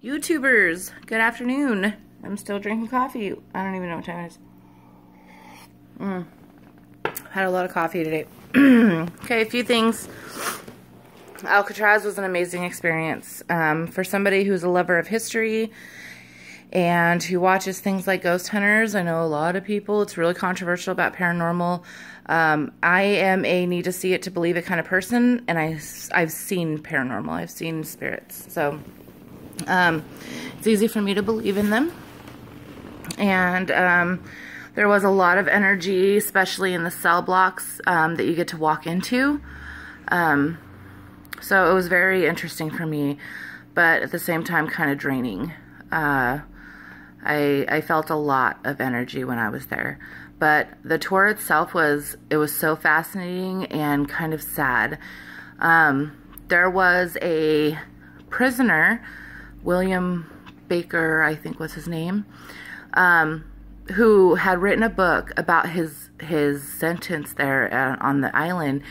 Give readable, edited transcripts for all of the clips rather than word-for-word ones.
YouTubers, good afternoon. I'm still drinking coffee. I don't even know what time it is. Had a lot of coffee today. Okay, a few things. Alcatraz was an amazing experience. For somebody who's a lover of history and who watches things like Ghost Hunters, I know a lot of people, it's really controversial about paranormal. I am a need to see it to believe it kind of person, and I've seen paranormal. I've seen spirits. So it's easy for me to believe in them. And there was a lot of energy, especially in the cell blocks that you get to walk into. So it was very interesting for me, but at the same time kind of draining. I felt a lot of energy when I was there. But the tour itself was so fascinating and kind of sad. There was a prisoner, William Baker, I think was his name, who had written a book about his sentence there on the island,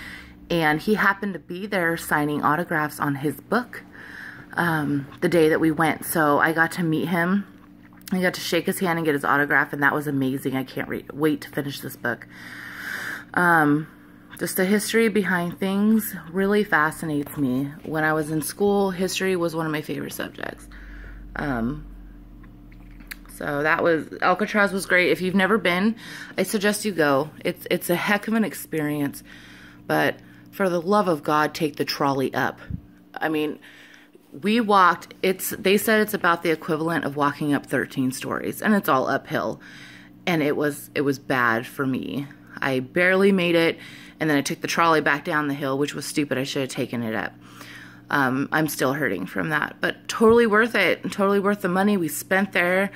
and he happened to be there signing autographs on his book the day that we went. So I got to meet him. I got to shake his hand and get his autograph, and that was amazing. I can't wait to finish this book. Just the history behind things really fascinates me. When I was in school, history was one of my favorite subjects. So Alcatraz was great. If you've never been, I suggest you go. It's a heck of an experience, but for the love of God, take the trolley up. I mean, we walked, they said it's about the equivalent of walking up 13 stories, and it's all uphill. And it was bad for me. I barely made it, and then I took the trolley back down the hill, which was stupid. I should have taken it up. I'm still hurting from that, but totally worth it. Totally worth the money we spent there,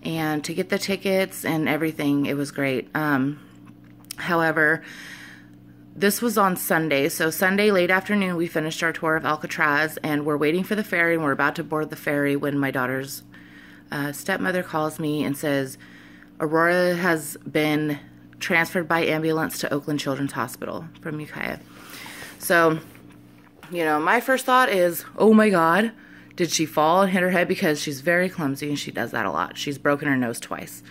and to get the tickets and everything, it was great. However, this was on Sunday, so Sunday late afternoon we finished our tour of Alcatraz, and we're waiting for the ferry, and we're about to board the ferry when my daughter's stepmother calls me and says Aurora has been transferred by ambulance to Oakland Children's Hospital from Ukiah. So, you know, my first thought is, oh my God, did she fall and hit her head? Because she's very clumsy, and she does that a lot. She's broken her nose twice.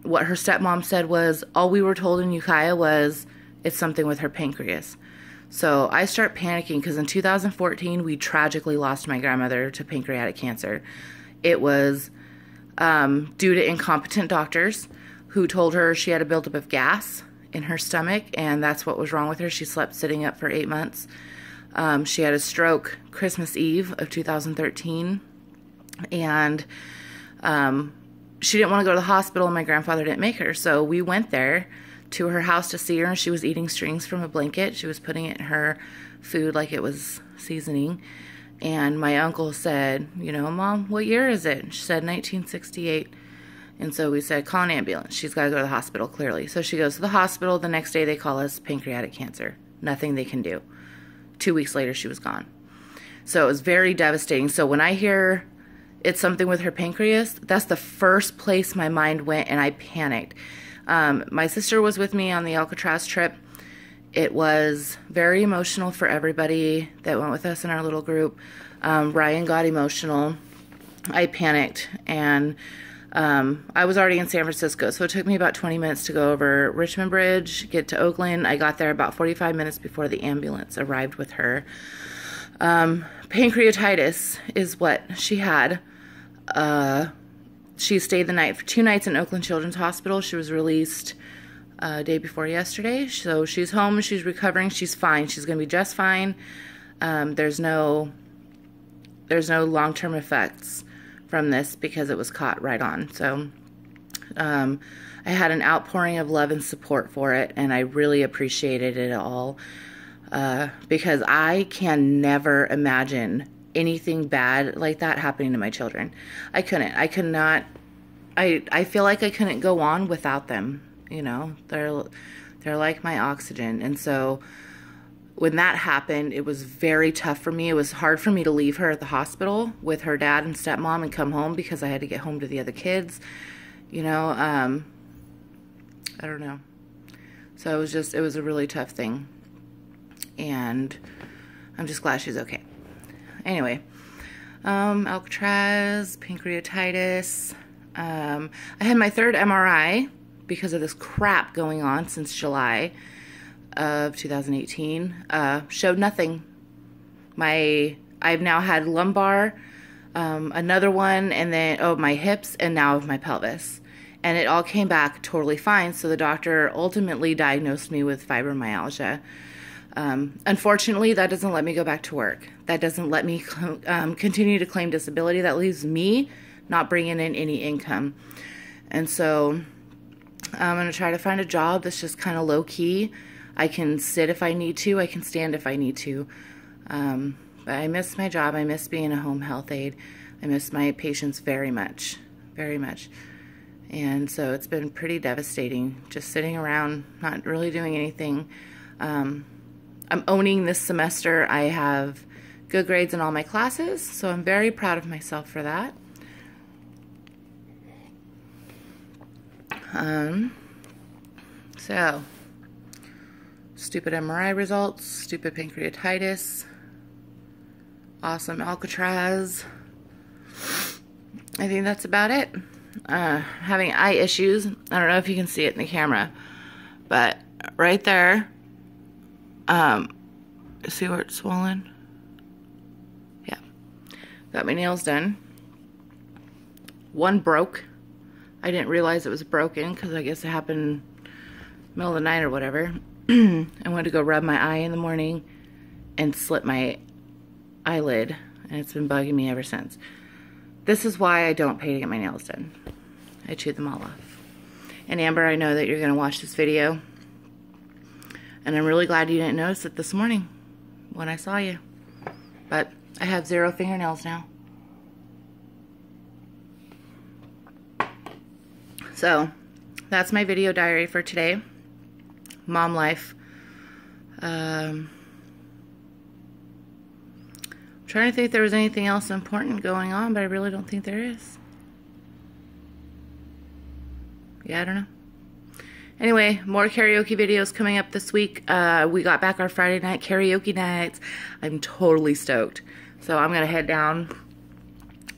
What her stepmom said was, all we were told in Ukiah was, it's something with her pancreas. So I start panicking because in 2014, we tragically lost my grandmother to pancreatic cancer. It was due to incompetent doctors who told her she had a buildup of gas in her stomach, and that's what was wrong with her. She slept sitting up for 8 months. She had a stroke Christmas Eve of 2013, and she didn't want to go to the hospital, and my grandfather didn't make her. So we went there to her house to see her, and she was eating strings from a blanket. She was putting it in her food like it was seasoning. And my uncle said, you know, Mom, what year is it? And she said 1968. And so we said, call an ambulance. She's got to go to the hospital, clearly. So she goes to the hospital. The next day they call us pancreatic cancer. Nothing they can do. 2 weeks later, she was gone. So it was very devastating. So when I hear it's something with her pancreas, that's the first place my mind went, and I panicked. My sister was with me on the Alcatraz trip. It was very emotional for everybody that went with us in our little group. Ryan got emotional. I panicked, and I was already in San Francisco, so it took me about 20 minutes to go over Richmond Bridge, get to Oakland. I got there about 45 minutes before the ambulance arrived with her. Pancreatitis is what she had. She stayed the night for 2 nights in Oakland Children's Hospital. She was released day before yesterday. So she's home, she's recovering, she's fine. She's going to be just fine. There's no long-term effects from this because it was caught right on. So I had an outpouring of love and support for it, and I really appreciated it all. Because I can never imagine anything bad like that happening to my children. I could not. I feel like I couldn't go on without them. You know, they're like my oxygen. And so when that happened, it was very tough for me. It was hard for me to leave her at the hospital with her dad and stepmom and come home because I had to get home to the other kids. You know, I don't know. So it was a really tough thing. And I'm just glad she's okay. Anyway, Alcatraz, pancreatitis. I had my 3rd MRI because of this crap going on since July of 2018. Showed nothing. I've now had lumbar, another one, and then, my hips, and now my pelvis. And it all came back totally fine, so the doctor ultimately diagnosed me with fibromyalgia. Unfortunately, that doesn't let me go back to work. That doesn't let me continue to claim disability. That leaves me not bringing in any income. And so I'm going to try to find a job that's just kind of low-key. I can sit if I need to. I can stand if I need to. But I miss my job. I miss being a home health aide. I miss my patients very much, very much. And so it's been pretty devastating, just sitting around, not really doing anything. I'm owning this semester. I have good grades in all my classes, so I'm very proud of myself for that. So, stupid MRI results, stupid pancreatitis, awesome Alcatraz. I think that's about it. Having eye issues. I don't know if you can see it in the camera, but right there, see where it's swollen? Yeah. Got my nails done. One broke. I didn't realize it was broken because I guess it happened middle of the night or whatever. I went to go rub my eye in the morning and slit my eyelid, and it's been bugging me ever since. This is why I don't pay to get my nails done. I chewed them all off. And Amber, I know that you're going to watch this video, and I'm really glad you didn't notice it this morning when I saw you. But I have 0 fingernails now. So, that's my video diary for today. Mom life. I'm trying to think if there was anything else important going on, but I really don't think there is. Yeah, I don't know. Anyway, more karaoke videos coming up this week. We got back our Friday night karaoke nights. I'm totally stoked. So I'm going to head down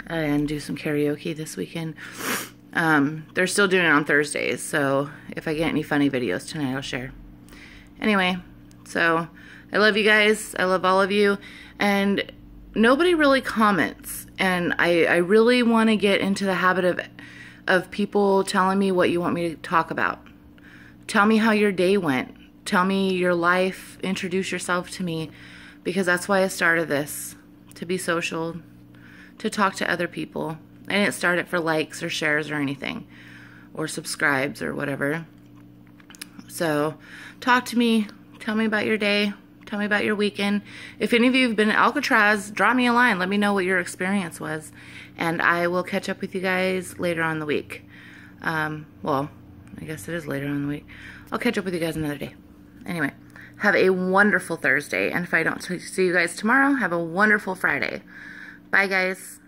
and do some karaoke this weekend. They're still doing it on Thursdays, so if I get any funny videos tonight, I'll share. Anyway, so I love you guys. I love all of you. And nobody really comments. And I really want to get into the habit of people telling me what you want me to talk about. Tell me how your day went. Tell me your life. Introduce yourself to me. Because that's why I started this. To be social. To talk to other people. I didn't start it for likes or shares or anything. Or subscribes or whatever. So, talk to me. Tell me about your day. Tell me about your weekend. If any of you have been at Alcatraz, drop me a line. Let me know what your experience was. And I will catch up with you guys later on in the week. Well, I guess it is later on in the week. I'll catch up with you guys another day. Anyway, have a wonderful Thursday. And if I don't see you guys tomorrow, have a wonderful Friday. Bye, guys.